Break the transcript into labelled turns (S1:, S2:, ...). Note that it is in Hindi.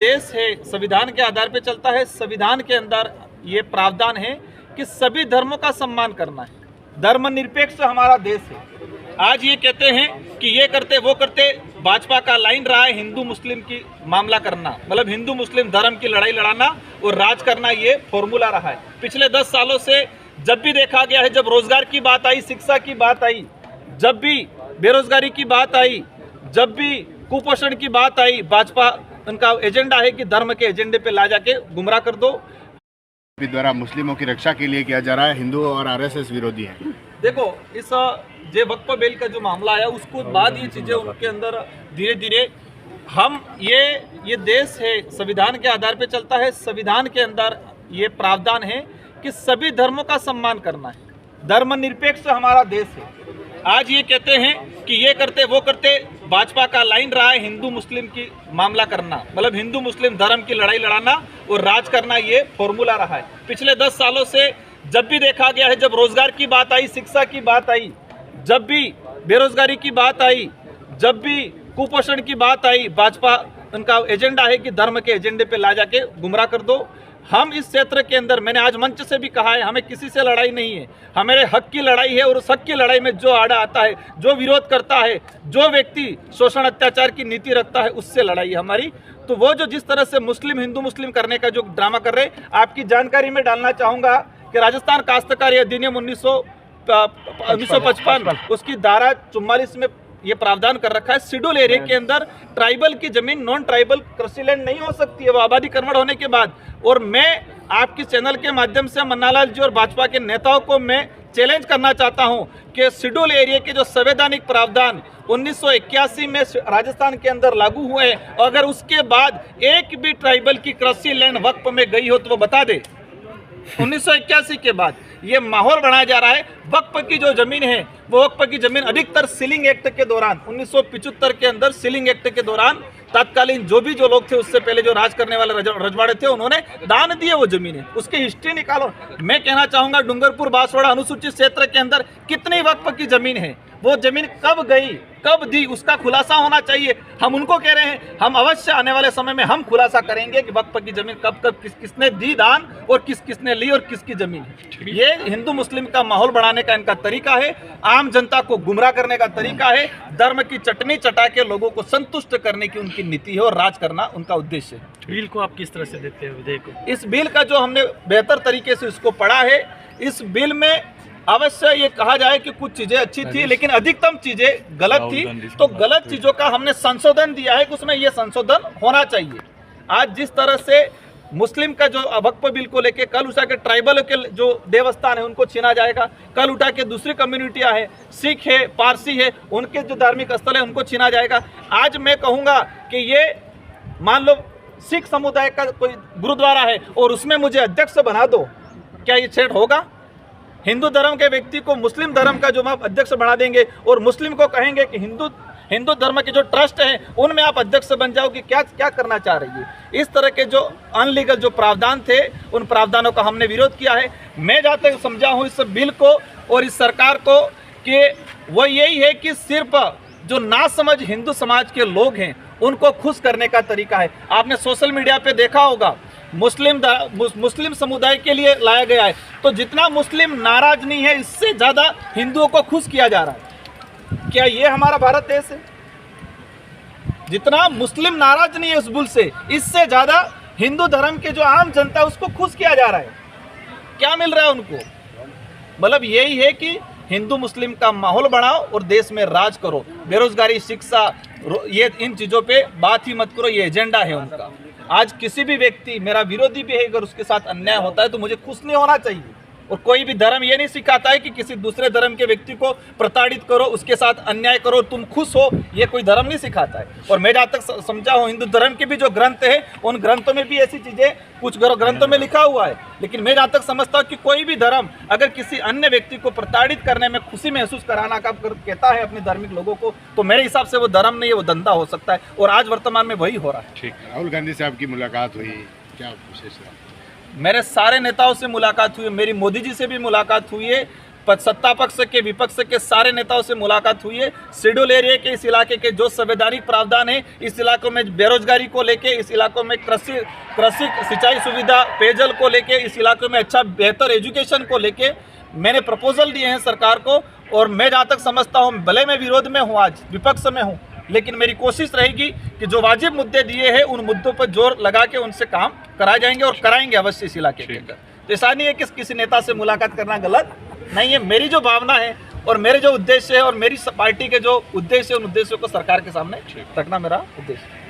S1: देश है संविधान के आधार पर चलता है। संविधान के अंदर ये प्रावधान है कि सभी धर्मों का सम्मान करना है। धर्मनिरपेक्ष हमारा देश है। आज ये कहते हैं कि ये करते वो करते, भाजपा का लाइन रहा है हिंदू मुस्लिम की मामला करना, मतलब हिंदू मुस्लिम धर्म की लड़ाई लड़ाना और राज करना, ये फॉर्मूला रहा है पिछले 10 सालों से। जब भी देखा गया है, जब रोजगार की बात आई, शिक्षा की बात आई, जब भी बेरोजगारी की बात आई, जब भी कुपोषण की बात आई, भाजपा उनका एजेंडा है कि धर्म के एजेंडे पे ला जाके गुमराह कर दो।
S2: द्वारा मुस्लिमों की रक्षा के लिए किया जा रहा है, हिंदू और आरएसएस विरोधी है।
S1: देखो, इस जे वक्फ बिल का जो मामला आया उसको बाद ये चीजें उनके अंदर धीरे धीरे हम ये देश है संविधान के आधार पे चलता है। संविधान के अंदर ये प्रावधान है कि सभी धर्मों का सम्मान करना है। धर्मनिरपेक्ष हमारा देश है। आज ये कहते हैं कि ये करते वो करते, भाजपा का लाइन रहा है हिंदू मुस्लिम की मामला करना, मतलब हिंदू मुस्लिम धर्म की लड़ाई लड़ाना और राज करना, ये फॉर्मूला रहा है पिछले 10 सालों से। जब भी देखा गया है, जब रोजगार की बात आई, शिक्षा की बात आई, जब भी बेरोजगारी की बात आई, जब भी कुपोषण की बात आई, भाजपा उनका एजेंडा है कि धर्म के एजेंडे पे ला जाके गुमराह कर दो। हम इस क्षेत्र के अंदर, मैंने आज मंच से भी कहा है, हमें किसी से लड़ाई नहीं है, हमारे हक की लड़ाई है। और उस हक की लड़ाई में जो आड़ा आता है, जो विरोध करता है, जो व्यक्ति शोषण अत्याचार की नीति रखता है, उससे लड़ाई है हमारी। तो वो जो जिस तरह से मुस्लिम हिंदू मुस्लिम करने का जो ड्रामा कर रहे, आपकी जानकारी में डालना चाहूँगा कि राजस्थान काश्तकारी अधिनियम 1955 उसकी धारा 44 में ये प्रावधान कर रखा है, शेड्यूल एरिया के अंदर ट्राइबल की जमीन नॉन ट्राइबल कृषि लैंड नहीं हो सकती है वो आबादीकरण होने के बाद। और मैं आपके चैनल के माध्यम से मन्नालाल जी और भाजपा के नेताओं को मैं चैलेंज करना चाहता हूं कि शेड्यूल एरिया के जो संवैधानिक प्रावधान 1981 में राजस्थान के अंदर लागू हुए हैं, अगर उसके बाद एक भी ट्राइबल की कृषि लैंड वक्फ में गई हो तो वो बता दे। 1981 के बाद ये माहौल बनाया जा रहा है। वक्फ की जो जमीन है, वो वक्फ की जमीन अधिकतर सीलिंग एक्ट के दौरान 1975 के अंदर सीलिंग एक्ट के दौरान तत्कालीन जो लोग थे, उससे पहले जो राज करने वाले रजवाड़े थे, उन्होंने दान दिए वो जमीनें। उसकी हिस्ट्री निकालो। मैं कहना चाहूंगा डूंगरपुर बांसवाड़ा अनुसूचित क्षेत्र के अंदर कितनी वक्फ की जमीन है, वो जमीन कब गई, कब दी, उसका खुलासा होना चाहिए। हम उनको कह रहे हैं, हम अवश्य आने वाले समय में हम खुलासा करेंगे कि वक्फ की जमीन कब कब किसने दी दान और किसने ली और किसकी जमीन है। ये हिंदू मुस्लिम का माहौल बढ़ाने का इनका तरीका है, आम जनता को गुमराह करने का तरीका है, धर्म की चटनी चटा के लोगों को संतुष्ट करने की उनकी नीति है और राज करना उनका उद्देश्य है।
S3: बिल को आप किस तरह से देखते हैं विधेयक को?
S1: इस बिल का जो हमने बेहतर तरीके से इसको पढ़ा है, इस बिल में अवश्य ये कहा जाए कि कुछ चीजें अच्छी थी लेकिन अधिकतम चीजें गलत थी। तो गलत चीजों का हमने संशोधन दिया है कि उसमें ये संशोधन होना चाहिए। आज जिस तरह से मुस्लिम का जो वक्फ बिल को लेके कल उठा के ट्राइबल के जो देवस्थान है उनको छीना जाएगा, कल उठा के दूसरी कम्युनिटियां है, सिख है, पारसी है, उनके जो धार्मिक स्थल है उनको छीना जाएगा। आज मैं कहूँगा कि ये मान लो सिख समुदाय का कोई गुरुद्वारा है और उसमें मुझे अध्यक्ष बना दो, क्या ये छेड़ होगा? हिंदू धर्म के व्यक्ति को मुस्लिम धर्म का जो आप अध्यक्ष बना देंगे और मुस्लिम को कहेंगे कि हिंदू धर्म के जो ट्रस्ट हैं उनमें आप अध्यक्ष बन जाओ, कि क्या करना चाह रही है। इस तरह के जो अनलीगल जो प्रावधान थे, उन प्रावधानों का हमने विरोध किया है। मैं जहाँ तक समझा हूँ इस बिल को और इस सरकार को कि वो यही है कि सिर्फ जो नासमझ हिंदू समाज के लोग हैं उनको खुश करने का तरीका है। आपने सोशल मीडिया पे देखा होगा, मुस्लिम समुदाय के लिए लाया गया है, तो जितना मुस्लिम नाराज नहीं है, इससे ज़्यादा हिंदुओं को खुश किया जा रहा है। क्या ये हमारा भारत देश है? जितना मुस्लिम नाराज नहीं है इस बिल से, इससे ज़्यादा हिंदू धर्म के जो आम जनता है उसको खुश किया जा रहा है। क्या मिल रहा है उनको? मतलब यही है कि हिंदू मुस्लिम का माहौल बढ़ाओ और देश में राज करो। बेरोजगारी, शिक्षा, ये इन चीज़ों पे बात ही मत करो, ये एजेंडा है उनका। आज किसी भी व्यक्ति, मेरा विरोधी भी है, अगर उसके साथ अन्याय होता है तो मुझे खुश नहीं होना चाहिए। और कोई भी धर्म ये नहीं सिखाता है कि किसी दूसरे धर्म के व्यक्ति को प्रताड़ित करो, उसके साथ अन्याय करो, तुम खुश हो, ये कोई धर्म नहीं सिखाता है। और मैं जहाँ तक समझा हूँ, हिंदू धर्म के भी जो ग्रंथ है उन ग्रंथों में भी ऐसी चीज़ें कुछ ग्रंथों में लिखा हुआ है। लेकिन मैं जहाँ तक समझता हूँ कि कोई भी धर्म अगर किसी अन्य व्यक्ति को प्रताड़ित करने में खुशी महसूस कराना का कहता है अपने धार्मिक लोगों को, तो मेरे हिसाब से वो धर्म नहीं है, वो धंधा हो सकता है। और आज वर्तमान में वही हो रहा है।
S2: ठीक, राहुल गांधी साहब की मुलाकात हुई, क्या विशेष?
S1: मेरे सारे नेताओं से मुलाकात हुई, मेरी मोदी जी से भी मुलाकात हुई है। सत्ता पक्ष के विपक्ष के सारे नेताओं से मुलाकात हुई है। शेड्यूल एरिया के इस इलाके के जो संवैधानिक प्रावधान है, इस इलाकों में बेरोजगारी को लेके, इस इलाकों में कृषि सिंचाई सुविधा, पेयजल को लेके, इस इलाकों में अच्छा बेहतर एजुकेशन को लेके मैंने प्रपोजल दिए हैं सरकार को। और मैं जहाँ तक समझता हूँ, भले मैं विरोध में हूँ, आज विपक्ष में हूँ, लेकिन मेरी कोशिश रहेगी कि जो वाजिब मुद्दे दिए हैं उन मुद्दों पर जोर लगा के उनसे काम कराए जाएंगे और कराएंगे अवश्य इस इलाके के अंदर। तो ऐसा नहीं है कि किसी नेता से मुलाकात करना गलत नहीं है। मेरी जो भावना है और मेरे जो उद्देश्य है और मेरी पार्टी के जो उद्देश्य है, उन उद्देश्यों को सरकार के सामने रखना मेरा उद्देश्य है।